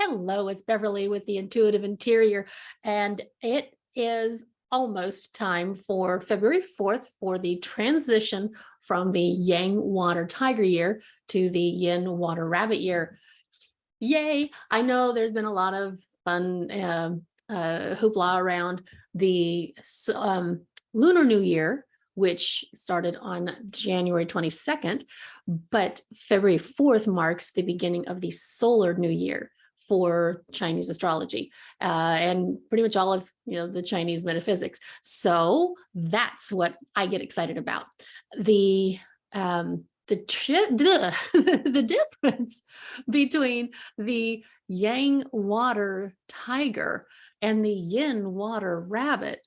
Hello, it's Beverly with the Intuitive Interior, and it is almost time for February 4th for the transition from the Yang Water Tiger year to the Yin Water Rabbit year. Yay! I know there's been a lot of fun hoopla around the Lunar New Year, which started on January 22nd, but February 4th marks the beginning of the Solar New Year for Chinese astrology and pretty much all of the Chinese metaphysics. So that's what I get excited about. The the difference between the Yang water tiger and the Yin water rabbit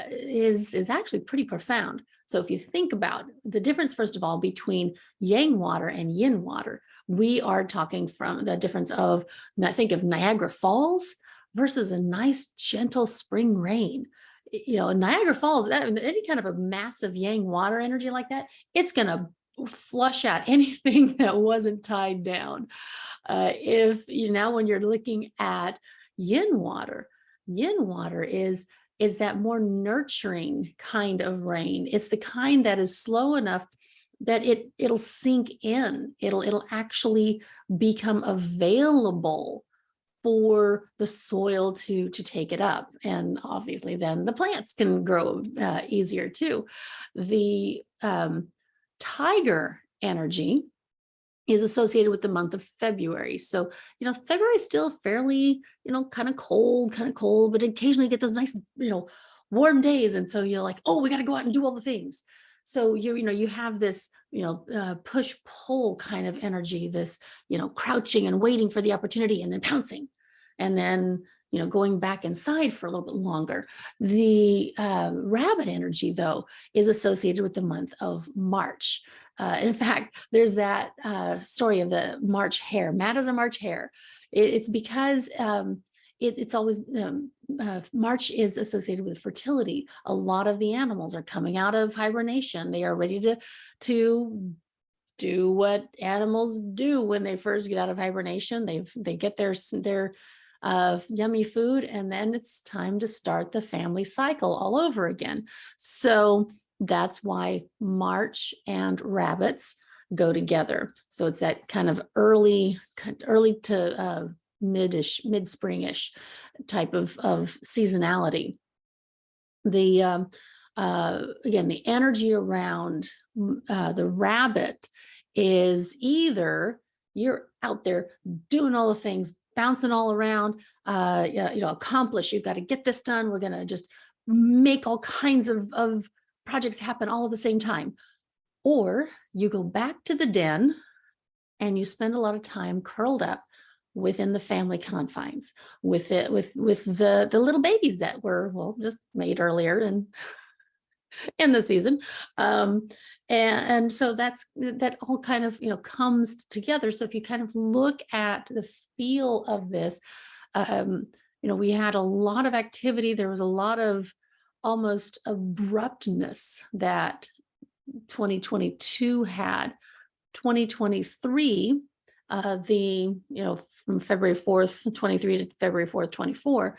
is actually pretty profound. So if you think about the difference, first of all, between Yang water and Yin water, we are talking from the difference of, I think of Niagara Falls versus a nice gentle spring rain. Niagara Falls, any kind of a massive Yang water energy like that, it's going to flush out anything that wasn't tied down. Now when you're looking at Yin water is that more nurturing kind of rain. It's the kind that is slow enough that it'll sink in. It'll actually become available for the soil to take it up. And obviously then the plants can grow easier too. The tiger energy is associated with the month of February. So, February is still fairly, kind of cold, but occasionally you get those nice, warm days. And so you're like, oh, we got to go out and do all the things. So you have this, push pull kind of energy, this, crouching and waiting for the opportunity and then pouncing. And then, going back inside for a little bit longer. The rabbit energy, though, is associated with the month of March. In fact, there's that story of the March hare. Mad as a March hare. It's because it's always March is associated with fertility. A lot of the animals are coming out of hibernation. They are ready to do what animals do when they first get out of hibernation. They get their yummy food, and then it's time to start the family cycle all over again. So that's why March and rabbits go together. So it's that kind of early to mid-springish type of seasonality. The again, the energy around the rabbit is either you're out there doing all the things, bouncing all around, accomplish, you've got to get this done. We're going to just make all kinds of projects happen all at the same time. Or you go back to the den and you spend a lot of time curled up within the family confines with the little babies that were, just made earlier in the season. And so that all kind of, comes together. So if you kind of look at the feel of this, we had a lot of activity. There was a lot of almost abruptness that 2022 had. 2023, from February 4th, 23 to February 4th, 24,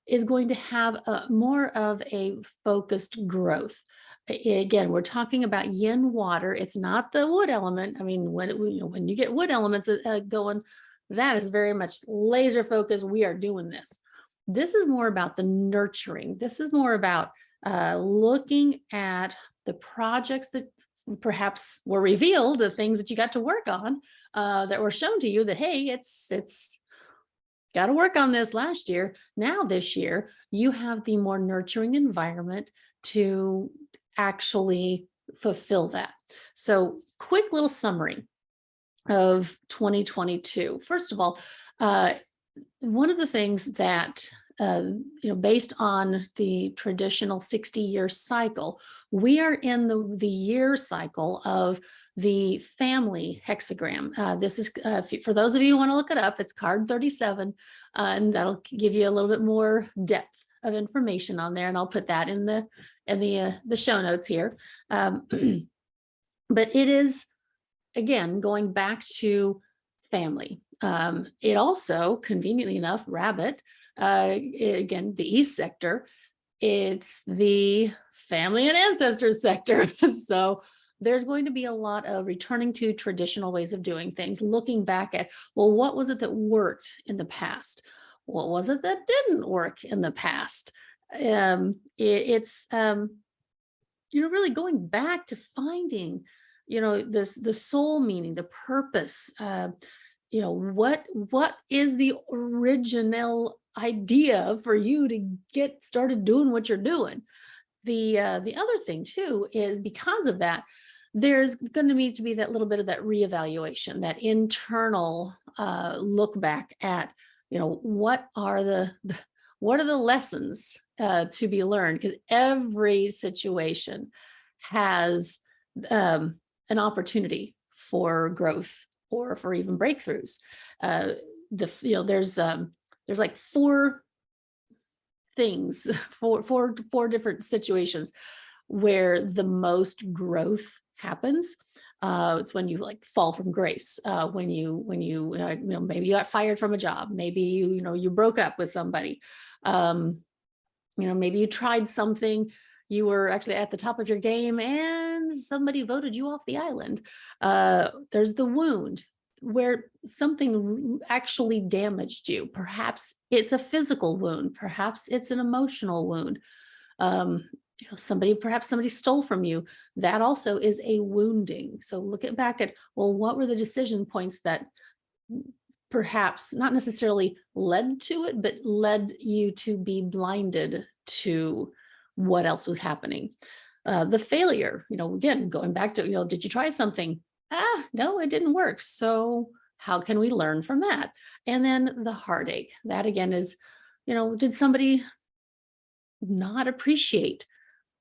is going to have more of a focused growth. Again, we're talking about yin water. It's not the wood element. I mean, when you get wood elements going, that is very much laser focused. We are doing this. This is more about the nurturing. This is more about looking at the projects that perhaps were revealed, the things that you got to work on that were shown to you that, hey, it's got to work on this last year. Now this year, you have the more nurturing environment to actually fulfill that. So quick little summary of 2022. First of all, one of the things that, based on the traditional 60-year cycle, we are in the year cycle of the family hexagram. This is, for those of you who want to look it up, it's card 37, and that'll give you a little bit more depth of information on there. And I'll put that in the show notes here. But it is, again, going back to family. It also, conveniently enough, rabbit, again, the east sector, it's the family and ancestors sector. So there's going to be a lot of returning to traditional ways of doing things, looking back at, well, what was it that worked in the past? What was it that didn't work in the past? It's really going back to finding, this the soul meaning, the purpose. What is the original idea for you to get started doing what you're doing? The other thing too is, because of that, there's going to need to be that little bit of that reevaluation, that internal look back at, what are what are the lessons to be learned? Because every situation has an opportunity for growth or for even breakthroughs. Uh, there's like four things, four different situations where the most growth happens. It's when you like fall from grace, when you maybe you got fired from a job, maybe you broke up with somebody, maybe you tried something, you were actually at the top of your game and somebody voted you off the island. There's the wound, where something actually damaged you. Perhaps it's a physical wound, perhaps it's an emotional wound. Perhaps somebody stole from you. That also is a wounding. So look back at, well, what were the decision points that perhaps not necessarily led to it, but led you to be blinded to what else was happening. The failure, again, going back to, did you try something? No, it didn't work. So how can we learn from that? And then the heartache, that again is, did somebody not appreciate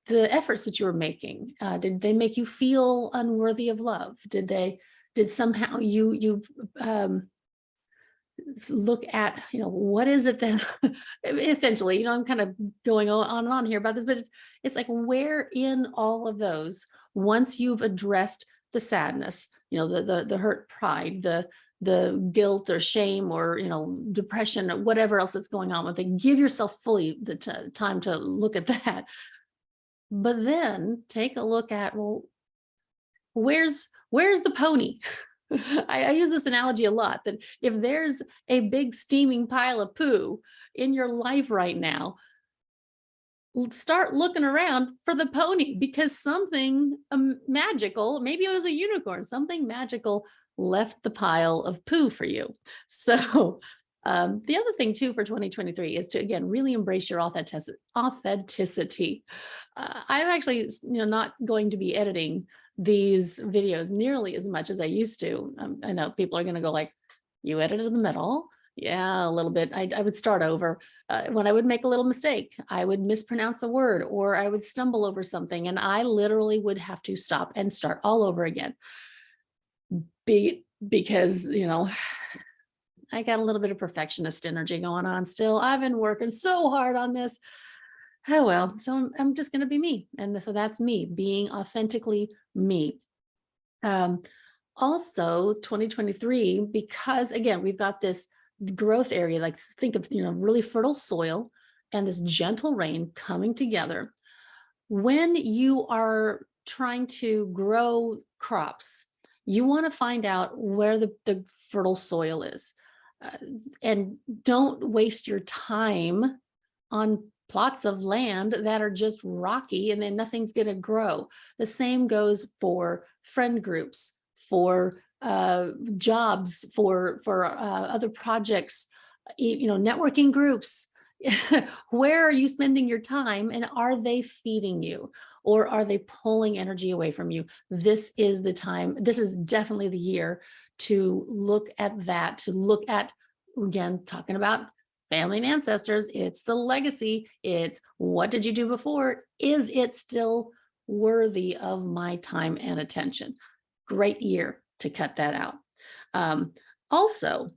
the efforts that you were making? Did they make you feel unworthy of love? Did somehow you look at, what is it that essentially, I'm kind of going on and on here about this, but it's like, where in all of those, once you've addressed the sadness, the hurt pride, the guilt or shame or, depression or whatever else that's going on with it, give yourself fully the time to look at that. But then take a look at, well, where's the pony? I use this analogy a lot, that if there's a big steaming pile of poo in your life right now, start looking around for the pony, because something magical, maybe it was a unicorn, something magical left the pile of poo for you. So the other thing too for 2023 is to, again, really embrace your authenticity. I'm actually not going to be editing these videos nearly as much as I used to. I know people are going to go like, you edited them at all? Yeah, a little bit. I would start over. When I would make a little mistake, I would mispronounce a word or I would stumble over something, and I literally would have to stop and start all over again. Because, I got a little bit of perfectionist energy going on still. I've been working so hard on this. Oh, well, so I'm just going to be me. And so that's me being authentically me. Also 2023, because again, we've got this growth area, like think of, really fertile soil and this gentle rain coming together. When you are trying to grow crops, you want to find out where the fertile soil is. And don't waste your time on plots of land that are just rocky and then nothing's going to grow. The same goes for friend groups, for jobs, for other projects, networking groups. Where are you spending your time, and are they feeding you, or are they pulling energy away from you? This is the time. This is definitely the year to look at that, to look at, again, talking about family and ancestors. It's the legacy. It's what did you do before? Is it still worthy of my time and attention? Great year to cut that out. Also,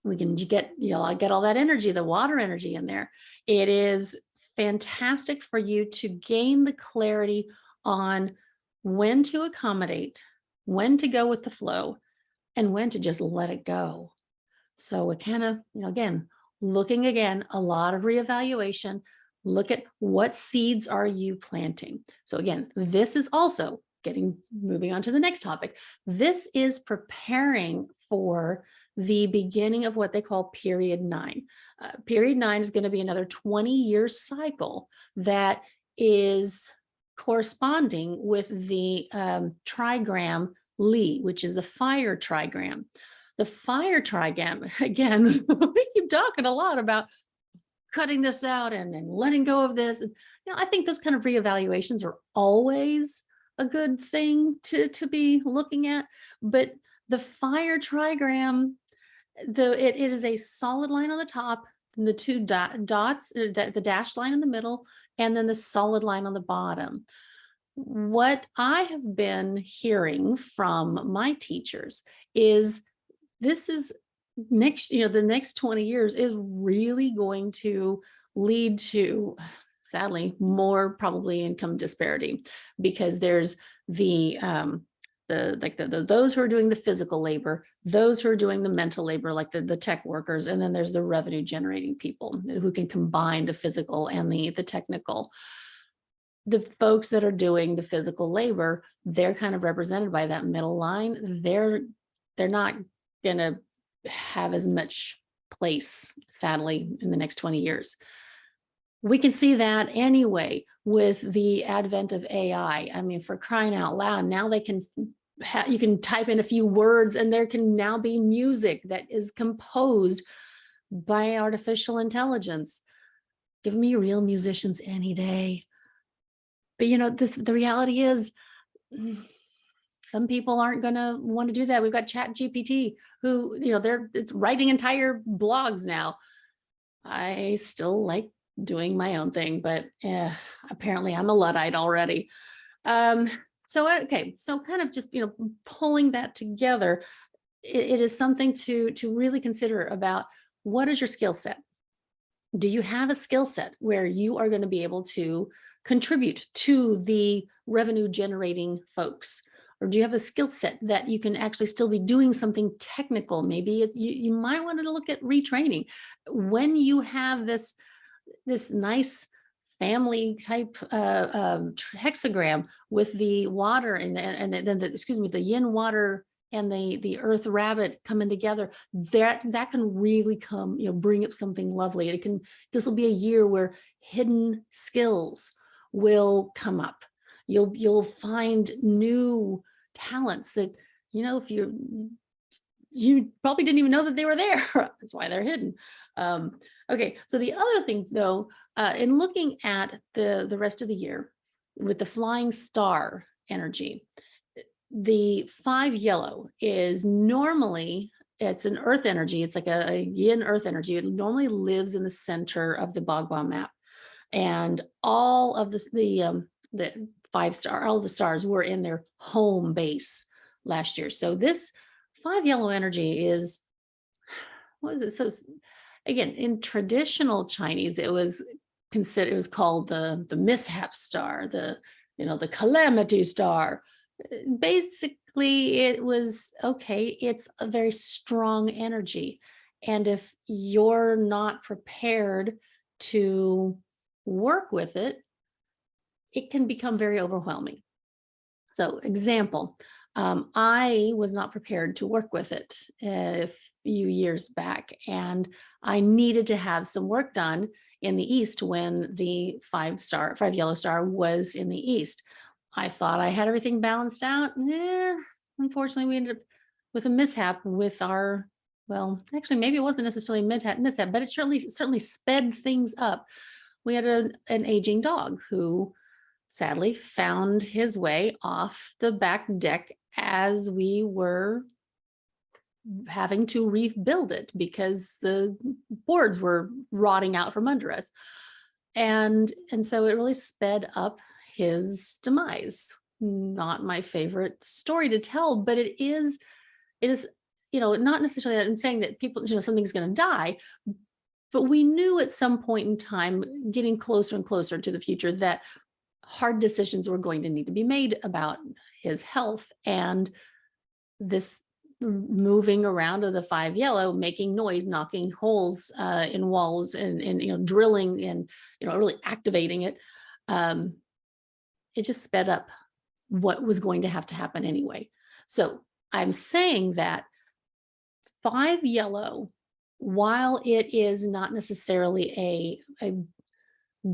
I get all that energy, the water energy in there. It is fantastic for you to gain the clarity on when to accommodate, when to go with the flow, and when to just let it go. So it kind of, again, looking again, a lot of reevaluation. Look at what seeds are you planting. So again, this is also moving on to the next topic. This is preparing for the beginning of what they call period 9. Period 9 is going to be another 20-year cycle that is corresponding with the trigram Li, which is the fire trigram. The fire trigram, again, we keep talking a lot about cutting this out and letting go of this. And, I think those kind of reevaluations are always a good thing to be looking at. But the fire trigram, it is a solid line on the top, and the two dots, the dashed line in the middle, and then the solid line on the bottom. What I have been hearing from my teachers is this is the next 20 years is really going to lead to, sadly, more probably income disparity, because there's those who are doing the physical labor, those who are doing the mental labor, like the tech workers, and then there's the revenue generating people who can combine the physical and the technical. The folks that are doing the physical labor, they're kind of represented by that middle line. They're not going to have as much place, sadly, in the next 20 years. We can see that anyway with the advent of AI. I mean, for crying out loud, now you can type in a few words and there can now be music that is composed by artificial intelligence. Give me real musicians any day. But the reality is, some people aren't going to want to do that. We've got Chat GPT, who, it's writing entire blogs now. I still like doing my own thing, but apparently I'm a Luddite already. So kind of just, pulling that together, it is something to really consider about what is your skill set. Do you have a skill set where you are going to be able to contribute to the revenue generating folks? Or do you have a skill set that you can actually still be doing something technical? Maybe you might want to look at retraining. When you have this nice family type hexagram with the water and then the yin water and the earth rabbit coming together, that can really come, bring up something lovely. This will be a year where hidden skills will come up. You'll find new talents that, if you probably didn't even know that they were there. That's why they're hidden. Okay, so the other thing, though, in looking at the rest of the year with the flying star energy, the 5 yellow is normally, it's an earth energy. It's like a yin earth energy. It normally lives in the center of the Bagua map. And all of the 5 star, all the stars were in their home base last year. So this 5 yellow energy is, what is it? So again, in traditional Chinese, it was called the mishap star, the calamity star. Basically, it was, okay, it's a very strong energy. And if you're not prepared to work with it, it can become very overwhelming. So example, I was not prepared to work with it a few years back, and I needed to have some work done in the East when the 5 yellow star was in the East. I thought I had everything balanced out. Unfortunately, we ended up with a mishap with actually, maybe it wasn't necessarily a mishap, but it certainly sped things up. We had an aging dog who sadly found his way off the back deck as we were having to rebuild it because the boards were rotting out from under us. And so it really sped up his demise. Not my favorite story to tell, but it is, not necessarily that I'm saying that people, something's going to die, but we knew at some point in time, getting closer and closer to the future, that hard decisions were going to need to be made about his health. And this moving around of the 5 yellow, making noise, knocking holes in walls, and drilling and really activating it. Um, it just sped up what was going to have to happen anyway. So I'm saying that 5 yellow, while it is not necessarily a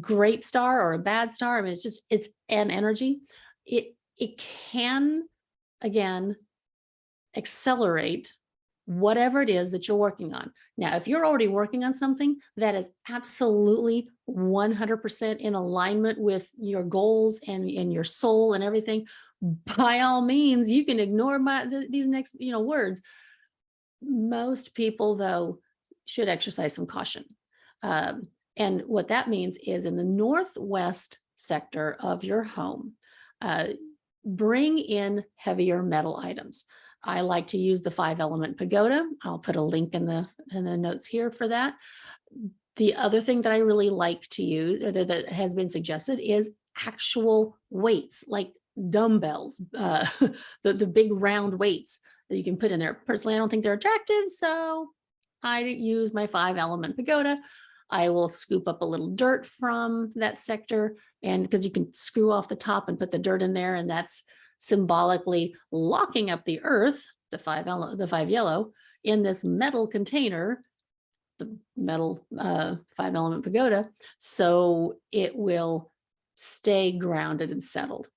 great star or a bad star, I mean, it's an energy. It can, again, accelerate whatever it is that you're working on. Now, if you're already working on something that is absolutely 100% in alignment with your goals and your soul and everything, by all means, you can ignore these next words. Most people, though, should exercise some caution. And what that means is in the northwest sector of your home, uh, bring in heavier metal items. I like to use the 5-element pagoda. I'll put a link in the notes here for that. The other thing that I really like to use, or that has been suggested, is actual weights, like dumbbells, the big round weights that you can put in there. Personally, I don't think they're attractive, so I use my 5-element pagoda. I will scoop up a little dirt from that sector, and because you can screw off the top and put the dirt in there, and that's symbolically locking up the earth, the 5 yellow, in this metal container, the metal 5-element pagoda, so it will stay grounded and settled.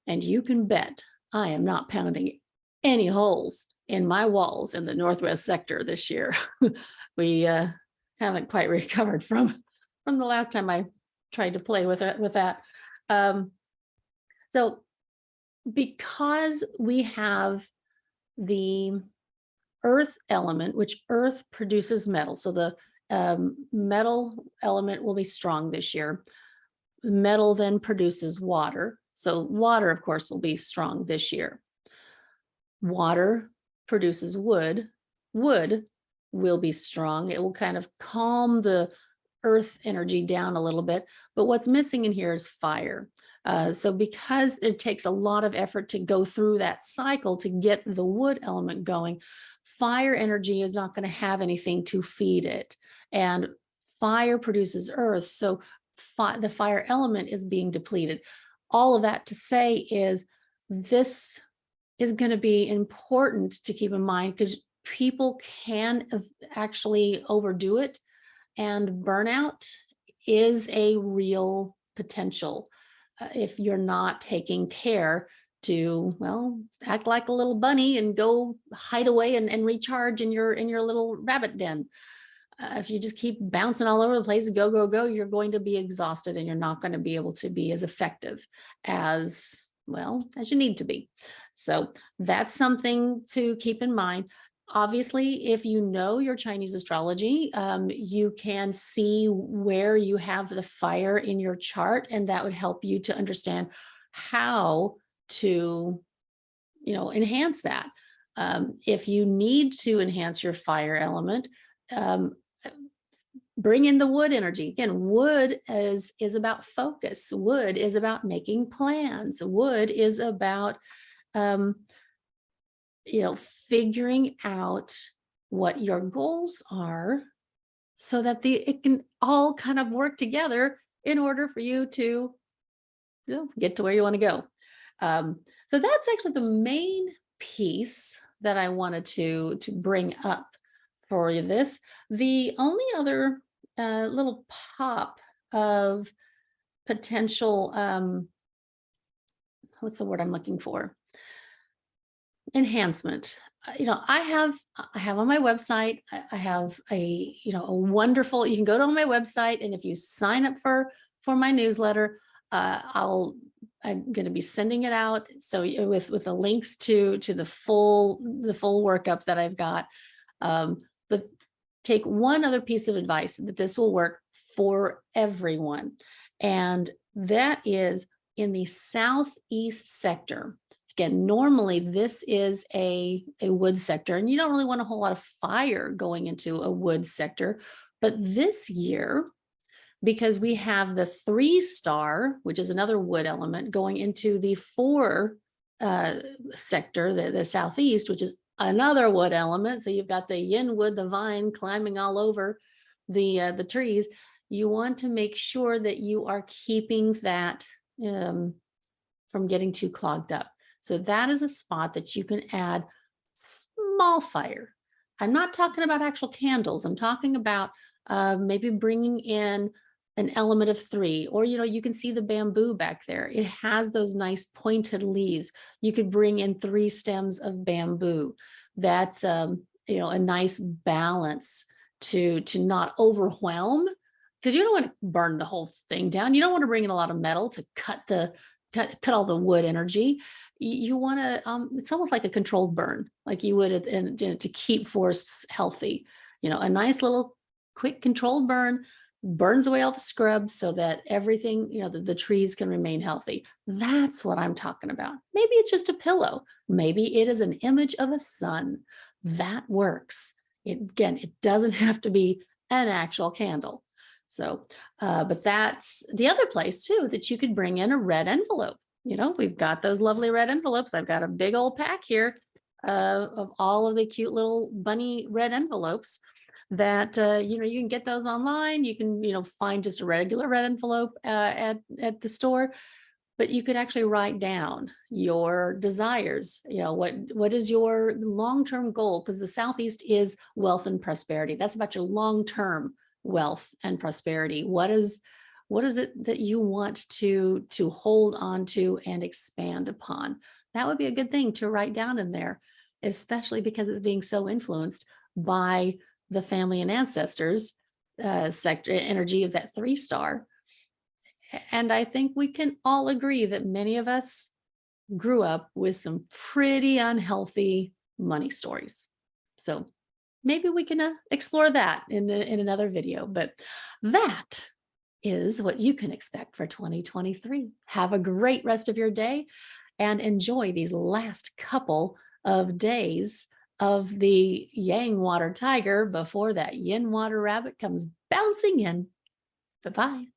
And you can bet I am not pounding any holes in my walls in the northwest sector this year. We haven't quite recovered from the last time I tried to play with that. So because we have the earth element, which earth produces metal, so the metal element will be strong this year. Metal then produces water, so water, of course, will be strong this year. Water produces wood. Wood will be strong. It will kind of calm the earth energy down a little bit. But what's missing in here is fire. So because it takes a lot of effort to go through that cycle to get the wood element going, fire energy is not going to have anything to feed it. And fire produces earth. So the fire element is being depleted. All of that to say is this is going to be important to keep in mind, because people can actually overdo it, and burnout is a real potential if you're not taking care to, well, act like a little bunny and go hide away and recharge in your little rabbit den. If you just keep bouncing all over the place, go, go, go, you're going to be exhausted, and you're not going to be able to be as effective as, well, as you need to be. So that's something to keep in mind. Obviously, if you know your Chinese astrology, you can see where you have the fire in your chart, and that would help you to understand how to, enhance that. If you need to enhance your fire element, bring in the wood energy. Again, wood is about focus. Wood is about making plans. Wood is about figuring out what your goals are, so that it can all kind of work together in order for you to get to where you want to go. So that's actually the main piece that I wanted to bring up for you. The only other little pop of potential, what's the word I'm looking for? Enhancement. I have on my website, I have a wonderful, you can go to my website, and if you sign up for my newsletter, I'm going to be sending it out, so with the links to the full workup that I've got. But take one other piece of advice, that this will work for everyone, and that is in the southeast sector. Again, normally this is a wood sector, and you don't really want a whole lot of fire going into a wood sector. But this year, because we have the 3-star, which is another wood element, going into the 4 sector, the southeast, which is another wood element. So you've got the yin wood, the vine climbing all over the trees. You want to make sure that you are keeping that um, from getting too clogged up. So that is a spot that you can add small fire. I'm not talking about actual candles. I'm talking about maybe bringing in an element of three, or you can see the bamboo back there. It has those nice pointed leaves. You could bring in 3 stems of bamboo. That's a nice balance to not overwhelm, because you don't want to burn the whole thing down. You don't want to bring in a lot of metal to cut all the wood energy. You want to it's almost like a controlled burn, like you would to keep forests healthy. A nice little quick controlled burn burns away all the scrubs so that everything, the trees can remain healthy. That's what I'm talking about. Maybe it's just a pillow. Maybe it is an image of a sun. That works. It doesn't have to be an actual candle. So, but that's the other place too, that you could bring in a red envelope. We've got those lovely red envelopes. I've got a big old pack here of all of the cute little bunny red envelopes that you can get those online. You can find just a regular red envelope at the store, but you could actually write down your desires. What is your long-term goal? Because the Southeast is wealth and prosperity. That's about your long-term wealth and prosperity. What is it that you want to hold on to and expand upon? That would be a good thing to write down in there, especially because it's being so influenced by the family and ancestors sector energy of that 3-star. And I think we can all agree that many of us grew up with some pretty unhealthy money stories. So maybe we can explore that in another video. But that is what you can expect for 2023. Have a great rest of your day and enjoy these last couple of days of the yang water tiger before that yin water rabbit comes bouncing in. Bye-bye.